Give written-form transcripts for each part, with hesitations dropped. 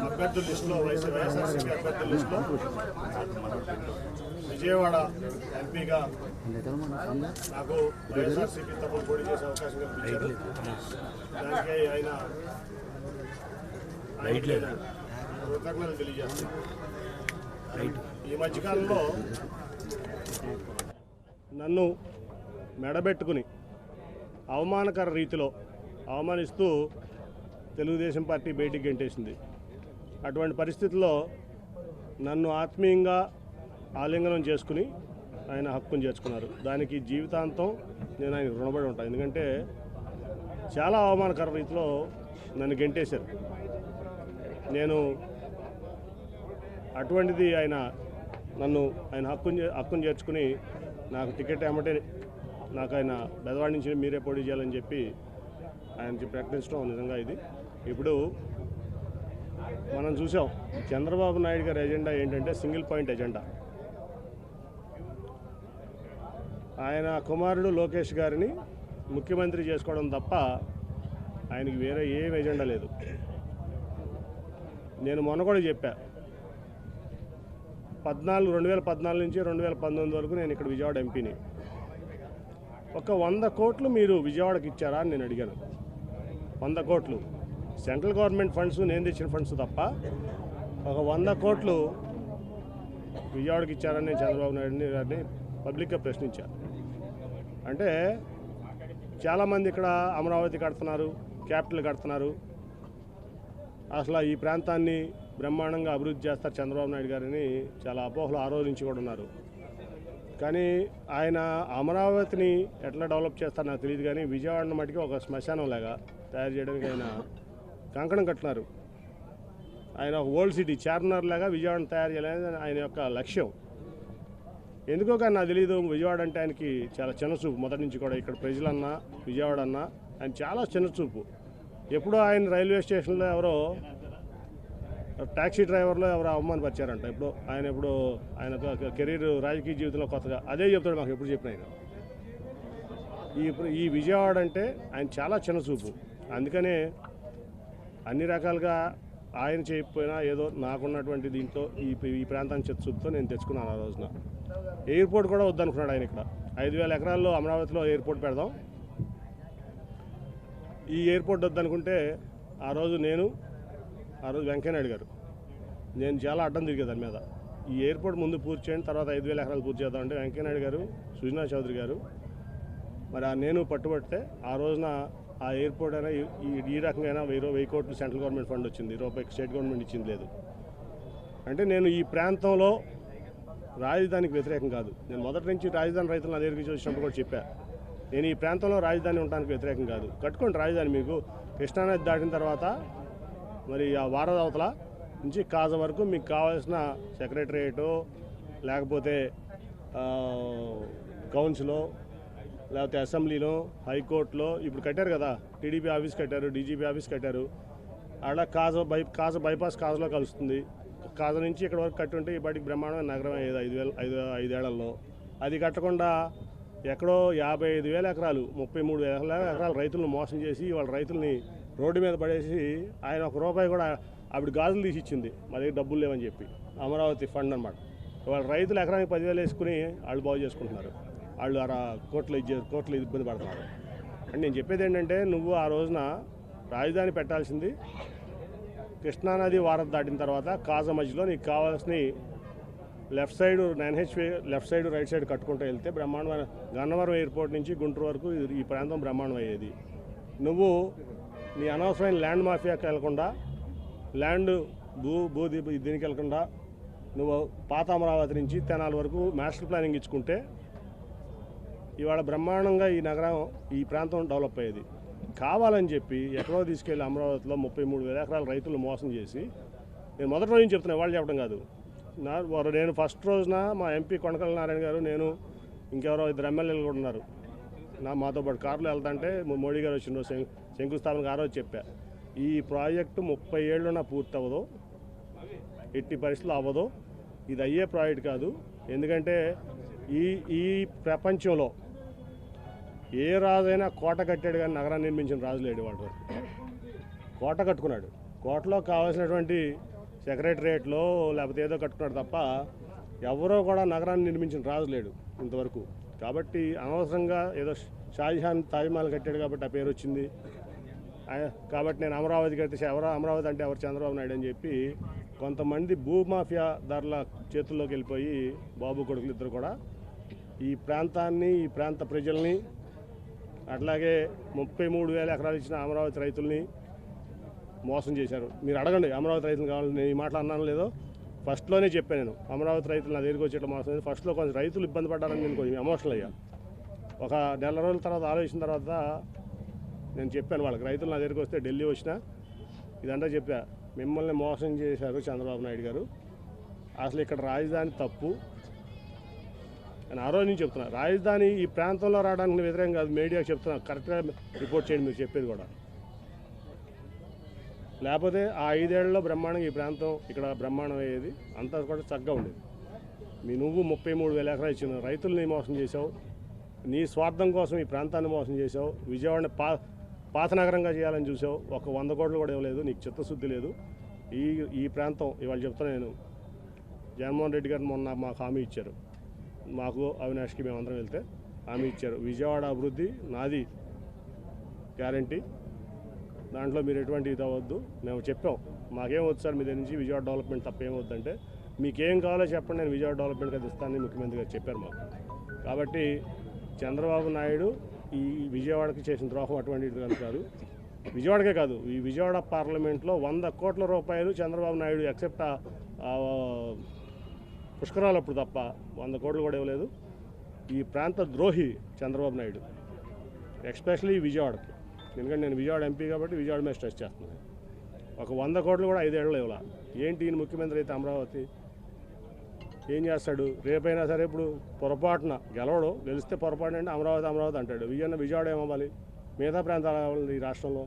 అభ్యర్థుల లిస్టులో వైఎస్ఆర్సీపీ అభ్యర్థుల లిస్టులో విజయవాడ ఎంపీగా నాకు వైఎస్ఆర్సీపీ తరఫున పోటీ చేసే అవకాశం కల్పించారు. దానికి ఆయన కృతజ్ఞతలు తెలియజేస్తున్నారు. ఈ మధ్యకాలంలో నన్ను మెడబెట్టుకుని అవమానకర రీతిలో అవమానిస్తూ తెలుగుదేశం పార్టీ బయటికి గెంటేసింది. అటువంటి పరిస్థితుల్లో నన్ను ఆత్మీయంగా ఆలింగనం చేసుకుని ఆయన హక్కును చేర్చుకున్నారు. దానికి జీవితాంతం నేను ఆయన రుణపడి ఉంటాను. ఎందుకంటే చాలా అవమానకర రీతిలో నన్ను గెంటేశారు. నేను అటువంటిది నన్ను హక్కును చేర్చుకుని నాకు టికెట్ ఏమంటే నాకు ఆయన బెదవాడి నుంచి మీరే పోటీ చేయాలని చెప్పి ఆయనకి ప్రకటించడం నిజంగా ఇది. ఇప్పుడు మనం చూసాం చంద్రబాబు నాయుడు గారి ఎజెండా ఏంటంటే సింగిల్ పాయింట్ ఎజెండా. ఆయన కుమారుడు లోకేష్ గారిని ముఖ్యమంత్రి చేసుకోవడం తప్ప ఆయనకి వేరే ఏం ఎజెండా లేదు. నేను మొన్న కూడా చెప్పా, 2014 నుంచి 2019 వరకు నేను ఇక్కడ విజయవాడ ఎంపీని. ఒక 100 కోట్లు మీరు విజయవాడకి ఇచ్చారా అని నేను అడిగాను. 100 కోట్లు సెంట్రల్ గవర్నమెంట్ ఫండ్స్, నేను తెచ్చిన ఫండ్స్ తప్ప ఒక 100 కోట్లు విజయవాడకి ఇచ్చారని నేను చంద్రబాబు నాయుడు గారిని పబ్లిక్గా ప్రశ్నించాను. అంటే చాలామంది ఇక్కడ అమరావతి కడుతున్నారు, క్యాపిటల్ కడుతున్నారు, అసలు ఈ ప్రాంతాన్ని బ్రహ్మాండంగా అభివృద్ధి చేస్తారు చంద్రబాబు నాయుడు గారిని చాలా అపోహలు ఆ రోజు నుంచి కూడా ఉన్నారు. కానీ ఆయన అమరావతిని ఎట్లా డెవలప్ చేస్తారో నాకు తెలియదు. కానీ విజయవాడను మటుకి ఒక శ్మశానం లాగా తయారు చేయడానికి ఆయన కంకణం కట్టినారు. ఆయన ఒక ఓల్డ్ సిటీ చార్మినార్ లాగా విజయవాడను తయారు చేయాలని ఆయన యొక్క లక్ష్యం. ఎందుకో కానీ నాకు తెలియదు, విజయవాడ అంటే ఆయనకి చాలా చిన్నచూపు మొదటి నుంచి కూడా. ఇక్కడ ప్రజలన్నా విజయవాడ అన్నా ఆయన చాలా చిన్నచూపు. ఎప్పుడో ఆయన రైల్వే స్టేషన్లో ఎవరో ట్యాక్సీ డ్రైవర్లో ఎవరో అవమానపరిచారంట. ఎప్పుడు ఆయన కెరీర్ రాజకీయ జీవితంలో కొత్తగా అదే చెప్తాడు మాకు ఎప్పుడు చెప్పిన ఆయన. ఈ విజయవాడ అంటే ఆయన చాలా చిన్నచూపు. అందుకనే అన్ని రకాలుగా ఆయన చేయకపోయినా ఏదో నాకున్నటువంటి దీంతో ఈ ప్రాంతాన్ని చిత్తచూపుతో నేను తెచ్చుకున్నాను. ఆ రోజున ఎయిర్పోర్ట్ కూడా వద్దనుకున్నాడు ఆయన. ఇక్కడ 5,000 ఎకరాల్లో అమరావతిలో ఎయిర్పోర్ట్ పెడదాం, ఈ ఎయిర్పోర్ట్ వద్దనుకుంటే ఆ రోజు వెంకయ్యనాయుడు గారు నేను చాలా అడ్డం తిరిగే దాని మీద. ఈ ఎయిర్పోర్ట్ ముందు పూర్తి చేయండి, తర్వాత 5,000 ఎకరాలు పూర్తి చేద్దామంటే వెంకయ్యనాయుడు గారు, సుజనా చౌదరి గారు మరి నేను పట్టుబడితే ఆ రోజున ఆ ఎయిర్పోర్ట్ అయినా ఈ రకంగా 1,000 కోట్లు సెంట్రల్ గవర్నమెంట్ ఫండ్ వచ్చింది, రూపాయికి స్టేట్ గవర్నమెంట్ ఇచ్చింది లేదు. అంటే నేను ఈ ప్రాంతంలో రాజధానికి వ్యతిరేకం కాదు. నేను మొదటి నుంచి రాజధాని రైతులు నా దగ్గరికి వచ్చినప్పుడు కూడా చెప్పా, నేను ఈ ప్రాంతంలో రాజధాని ఉండడానికి వ్యతిరేకం కాదు. కట్టుకోండి రాజధాని. మీకు కృష్ణానది దాటిన తర్వాత మరి ఆ వారధి అవతల నుంచి కాజ వరకు మీకు కావాల్సిన సెక్రటరియేటో లేకపోతే కౌన్సిలో లేకపోతే అసెంబ్లీలో హైకోర్టులో ఇప్పుడు కట్టారు కదా, టీడీపీ ఆఫీస్ కట్టారు, డీజీపీ ఆఫీస్ కట్టారు. అలా కాజ బైపాస్ కాజలో కలుస్తుంది. కాజ నుంచి ఇక్కడ వరకు కట్టుంటే ఈ బయటికి బ్రహ్మాండమైన నగరం అయ్యేది 5 ఏళ్లలో. అది కట్టకుండా ఎక్కడో 55,000 ఎకరాలు 33,000 ఎకరాలు రైతులను మోసం చేసి వాళ్ళ రైతుల్ని రోడ్డు మీద పడేసి ఆయన ₹1 కూడా ఆవిడ గాజులు తీసి ఇచ్చింది, మా దగ్గర డబ్బులు లేవని చెప్పి. అమరావతి ఫండ్ అనమాట. వాళ్ళ రైతులు ఎకరానికి 10,000 వేసుకుని వాళ్ళు బాగు చేసుకుంటున్నారు. వాళ్ళు కోట్లు ఇబ్బంది పడుతున్నారు. అంటే నేను చెప్పేది ఏంటంటే, నువ్వు ఆ రోజున రాజధాని పెట్టాల్సింది కృష్ణానది వారధి దాటిన తర్వాత కాజ మధ్యలో నీకు కావాల్సిన left side 9HP left side right side కట్టుకుంటూ వెళ్తే బ్రహ్మాండమైన గన్నవరం ఎయిర్పోర్ట్ నుంచి గుంటూరు వరకు ఈ ప్రాంతం బ్రహ్మాండం అయ్యేది. నువ్వు నీ అనవసరమైన ల్యాండ్ మాఫియాకి వెళ్లకుండా, దీనికి వెళ్లకుండా నువ్వు పాత అమరావతి నుంచి తెనాలి వరకు మాస్టర్ ప్లానింగ్ ఇచ్చుకుంటే ఇవాళ బ్రహ్మాండంగా ఈ నగరం ఈ ప్రాంతం డెవలప్ అయ్యేది. కావాలని చెప్పి ఎక్కడో తీసుకెళ్ళి అమరావతిలో 33,000 ఎకరాల రైతులు మోసం చేసి, నేను మొదటి రోజు చెప్తున్నా, వాళ్ళు చెప్పడం కాదు. నేను ఫస్ట్ రోజున మా ఎంపీ కొనకళ్ళ నారాయణ గారు, నేను ఇంకెవరో 2 ఎమ్మెల్యేలు కూడా ఉన్నారు మాతో పాటు కారులో వెళ్తుంటే మోడీ గారు వచ్చిన రోజు శంకుస్థాపనకు ఆ రోజు చెప్పా, ఈ ప్రాజెక్టు 30 ఏళ్ళున పూర్తి అవ్వదు, ఎట్టి పరిస్థితులు అవ్వదు, ఇది అయ్యే ప్రాజెక్ట్ కాదు. ఎందుకంటే ఈ ప్రపంచంలో ఏ రాజైనా కోట కట్టాడు కానీ నగరాన్ని నిర్మించిన రాజు లేడు వాడు. కోట కట్టుకున్నాడు, కోటలో కావాల్సినటువంటి సెక్రటరియట్లో లేకపోతే ఏదో కట్టుకున్నాడు తప్ప ఎవరో కూడా నగరాన్ని నిర్మించిన రాజు లేడు ఇంతవరకు. కాబట్టి అనవసరంగా ఏదో షాజహాన్ తాజ్మహల్ కట్టాడు కాబట్టి ఆ పేరు వచ్చింది. కాబట్టి నేను అమరావతి కడితే ఎవరో అమరావతి అంటే ఎవరు చంద్రబాబు నాయుడు అని చెప్పి కొంతమంది భూమాఫియా దారుల చేతుల్లోకి వెళ్ళిపోయి బాబు కొడుకులు ఇద్దరు కూడా ఈ ప్రాంతాన్ని, ఈ ప్రాంత ప్రజల్ని, అట్లాగే 33,000 ఎకరాలు ఇచ్చిన అమరావతి రైతుల్ని మోసం చేశారు. మీరు అడగండి అమరావతి రైతులు కావాలని. నేను ఈ మాటలు అన్నాను లేదో ఫస్ట్లోనే చెప్పాను. నేను అమరావతి రైతులు నా దగ్గరికి వచ్చేట్లా మోసం ఫస్ట్లో కొంచెం రైతులు ఇబ్బంది పడ్డారని నేను కొంచెం ఎమోషనల్ అయ్యా. ఒక నెల రోజుల తర్వాత ఆలోచించిన తర్వాత నేను చెప్పాను వాళ్ళకి, రైతులు నా దగ్గరికి వస్తే ఢిల్లీ వచ్చినా ఇదంతా చెప్పా, మిమ్మల్ని మోసం చేశారు చంద్రబాబు నాయుడు గారు, అసలు ఇక్కడ రాజధాని తప్పు అని ఆ రోజు నుంచి చెప్తున్నా. రాజధాని ఈ ప్రాంతంలో రావడానికి వ్యతిరేకం కాదు, మీడియాకి చెప్తున్నా, కరెక్ట్గా రిపోర్ట్ చేయండి మీరు చెప్పేది కూడా. లేకపోతే ఆ 5 ఏళ్లలో బ్రహ్మాండంగా ఈ ప్రాంతం ఇక్కడ బ్రహ్మాండం అయ్యేది, అంతా కూడా చక్కగా ఉండేది. నువ్వు 33,000 ఎకరాలు ఇచ్చిన రైతుల్ని మోసం చేసావు, నీ స్వార్థం కోసం ఈ ప్రాంతాన్ని మోసం చేసావు, విజయవాడని పాత నగరంగా చేయాలని చూసావు, ఒక 100 కోట్లు కూడా ఇవ్వలేదు, నీకు చిత్తశుద్ధి లేదు. ఈ ప్రాంతం ఇవాళ చెప్తున్నా నేను, జగన్మోహన్ రెడ్డి గారు మొన్న మాకు హామీ ఇచ్చారు, మాకు అవినాష్కి మేమందరం వెళ్తే హామీ ఇచ్చారు, విజయవాడ అభివృద్ధి నాది గ్యారంటీ, దాంట్లో మీరు ఎటువంటి ఇది అవ్వద్దు. మేము చెప్పాం మాకేం వద్దు సార్ మీ దగ్గర నుంచి విజయవాడ డెవలప్మెంట్ తప్ప ఏమవుద్దంటే మీకేం కావాలో చెప్పండి, నేను విజయవాడ డెవలప్మెంట్ అది ఇస్తానని ముఖ్యమంత్రి గారు చెప్పారు మాకు. కాబట్టి చంద్రబాబు నాయుడు ఈ విజయవాడకి చేసిన ద్రోహం అటువంటిది కాదు. విజయవాడకే కాదు, ఈ విజయవాడ పార్లమెంట్లో 100 కోట్ల రూపాయలు చంద్రబాబు నాయుడు ఎక్సెప్ట్ పుష్కరాలు అప్పుడు తప్ప 100 కోట్లు కూడా ఇవ్వలేదు. ఈ ప్రాంత ద్రోహి చంద్రబాబు నాయుడు, ఎస్పెషలీ విజయవాడకి. ఎందుకంటే నేను విజయవాడ ఎంపీ కాబట్టి విజయవాడ మీద స్ట్రెస్ చేస్తున్నాను. ఒక 100 కోట్లు కూడా 5 ఏళ్ళు ఇవ్వాల. ఏంటి ఈయన ముఖ్యమంత్రి అయితే అమరావతి ఏం చేస్తాడు? రేపైనా సరే ఇప్పుడు పొరపాటున గెలవడు, గెలిస్తే పొరపాటు అంటే అమరావతి అంటాడు. విజయవాడ ఏమవ్వాలి? మిగతా ప్రాంతాలు ఈ రాష్ట్రంలో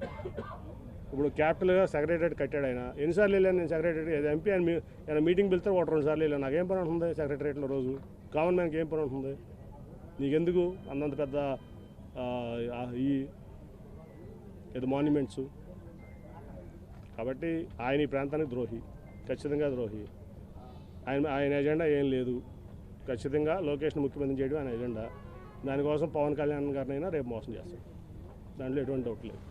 ఇప్పుడు క్యాపిటల్గా సెక్రటరియట్ కట్టాడు ఆయన. ఎన్నిసార్లు వెళ్ళాను నేను సెక్రటరియట్? ఎంపీ ఆయన మీటింగ్ పిలిస్తే 1-2 సార్లు వెళ్ళాను. నాకేం పని ఉంటుంది సెక్రటరియట్లో? రోజు కామన్ మ్యాన్కి ఏం పని ఉంటుంది? నీకెందుకు అంతంత పెద్ద ఈ ఏదో మాన్యుమెంట్స్? కాబట్టి ఆయన ఈ ప్రాంతానికి ద్రోహి, ఖచ్చితంగా ద్రోహి. ఆయన ఎజెండా ఏం లేదు, ఖచ్చితంగా లోకేష్ని ముఖ్యమంత్రి చేయడం ఆయన ఎజెండా. దానికోసం పవన్ కళ్యాణ్ గారినైనా రేపు మోసం చేస్తాడు, దాంట్లో ఎటువంటి డౌట్ లేదు.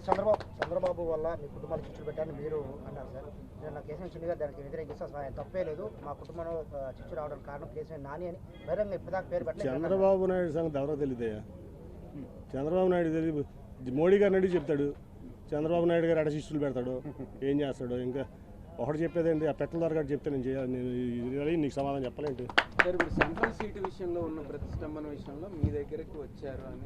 చంద్రబాబు వల్ల మీ కుటుంబాలు చిచ్చులు పెట్టారని మీరు అన్నారు సార్. నేను కేసీఆర్ చిన్ని గారు దానికి వ్యతిరేకిస్తే ఆయన తప్పే లేదు, మా కుటుంబంలో చిచ్చు రావడానికి కారణం కేసీఆర్ నాని అని బహిరంగ ఇప్పటిదాకా పేరు పెట్టలేదు. చంద్రబాబు నాయుడు సంగతి ఎవరో తెలియదయ్యా. చంద్రబాబు నాయుడు తెలియదు, మోడీ గారిని అడిగి చెప్తాడు. చంద్రబాబు నాయుడు గారు అడ శిష్యులు పెడతాడు, ఏం చేస్తాడు? ఇంకా ఒకటి చెప్పేదేంటి, ఆ పెట్టల ద్వారా చెప్తే నేను చేయాలి, నేను నీకు సమాధానం చెప్పలేంటి? సెంట్రల్ సీటు విషయంలో ఉన్న ప్రతిష్టంభన విషయంలో మీ దగ్గరికి వచ్చారు అని